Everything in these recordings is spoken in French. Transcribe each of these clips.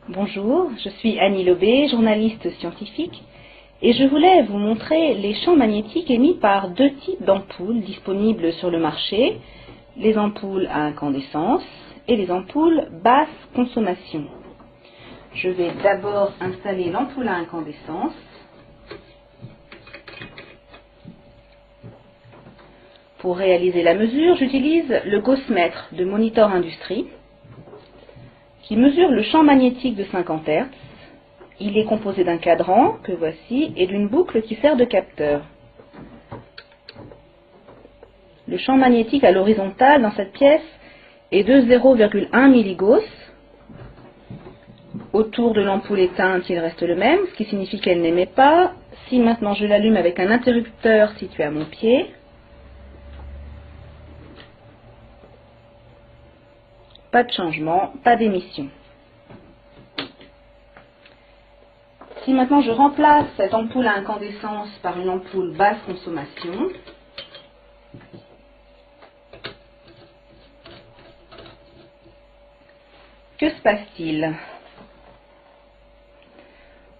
Bonjour, je suis Annie Lobé, journaliste scientifique, et je voulais vous montrer les champs magnétiques émis par deux types d'ampoules disponibles sur le marché, les ampoules à incandescence et les ampoules basse consommation. Je vais d'abord installer l'ampoule à incandescence. Pour réaliser la mesure, j'utilise le Gauss-mètre de Monitor Industries, qui mesure le champ magnétique de 50 Hz. Il est composé d'un cadran, que voici, et d'une boucle qui sert de capteur. Le champ magnétique à l'horizontale dans cette pièce est de 0,1 milligauss. Autour de l'ampoule éteinte, il reste le même, ce qui signifie qu'elle n'émet pas. Si maintenant je l'allume avec un interrupteur situé à mon pied, pas de changement, pas d'émission. Si maintenant je remplace cette ampoule à incandescence par une ampoule basse consommation, que se passe-t-il?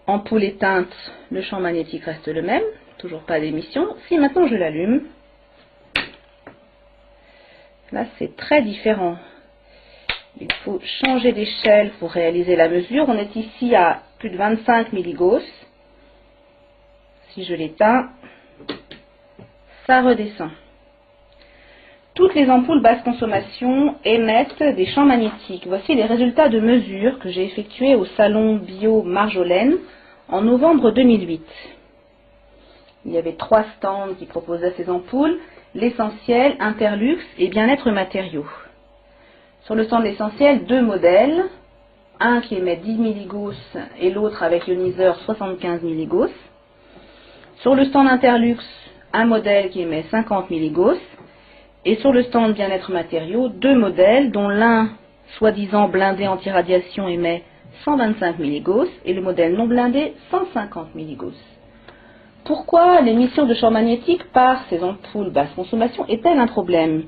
Ampoule éteinte, le champ magnétique reste le même, toujours pas d'émission. Si maintenant je l'allume, là c'est très différent. Il faut changer d'échelle pour réaliser la mesure. On est ici à plus de 25 milligauss. Si je l'éteins, ça redescend. Toutes les ampoules basse consommation émettent des champs magnétiques. Voici les résultats de mesure que j'ai effectués au salon Bio Marjolaine en novembre 2008. Il y avait 3 stands qui proposaient ces ampoules, l'essentiel, Interlux et Bien-être Matériaux. Sur le stand essentiel, 2 modèles, un qui émet 10 milligauss et l'autre avec ioniseur 75 milligauss. Sur le stand Interlux, un modèle qui émet 50 milligauss. Et sur le stand Bien-être Matériaux, 2 modèles, dont l'un, soi-disant blindé anti-radiation, émet 125 milligauss et le modèle non blindé 150 milligauss. Pourquoi l'émission de champs magnétiques par ces ampoules basse consommation est-elle un problème?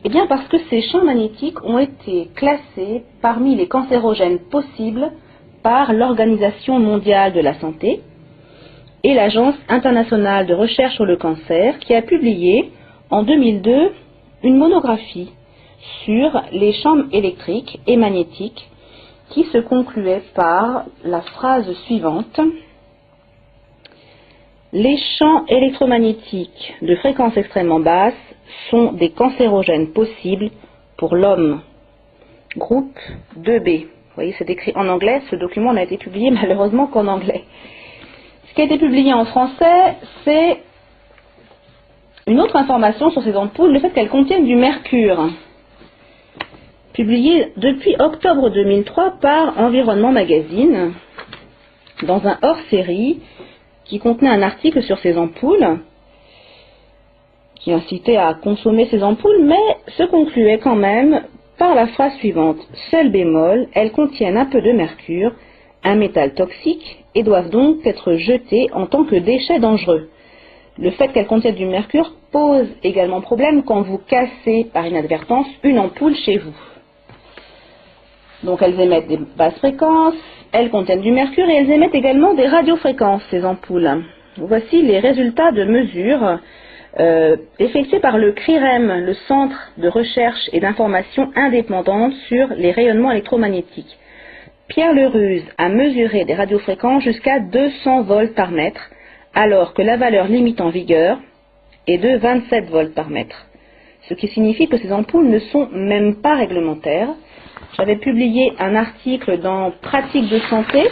Eh bien parce que ces champs magnétiques ont été classés parmi les cancérogènes possibles par l'Organisation mondiale de la santé et l'Agence internationale de recherche sur le cancer qui a publié en 2002 une monographie sur les champs électriques et magnétiques qui se concluait par la phrase suivante: les champs électromagnétiques de fréquence extrêmement basse sont des cancérogènes possibles pour l'homme. Groupe 2B. Vous voyez, c'est écrit en anglais. Ce document n'a été publié malheureusement qu'en anglais. Ce qui a été publié en français, c'est une autre information sur ces ampoules, le fait qu'elles contiennent du mercure. Publié depuis octobre 2003 par Environnement Magazine, dans un hors-série qui contenait un article sur ces ampoules, qui incitait à consommer ces ampoules, mais se concluait quand même par la phrase suivante: seul bémol, elles contiennent un peu de mercure, un métal toxique, et doivent donc être jetées en tant que déchets dangereux. Le fait qu'elles contiennent du mercure pose également problème quand vous cassez par inadvertance une ampoule chez vous. Donc elles émettent des basses fréquences, elles contiennent du mercure et elles émettent également des radiofréquences, ces ampoules. Voici les résultats de mesures effectuées par le CRIREM, le Centre de recherche et d'information indépendante sur les rayonnements électromagnétiques. Pierre Leruse a mesuré des radiofréquences jusqu'à 200 volts par mètre, alors que la valeur limite en vigueur est de 27 volts par mètre. Ce qui signifie que ces ampoules ne sont même pas réglementaires. J'avais publié un article dans Pratique de santé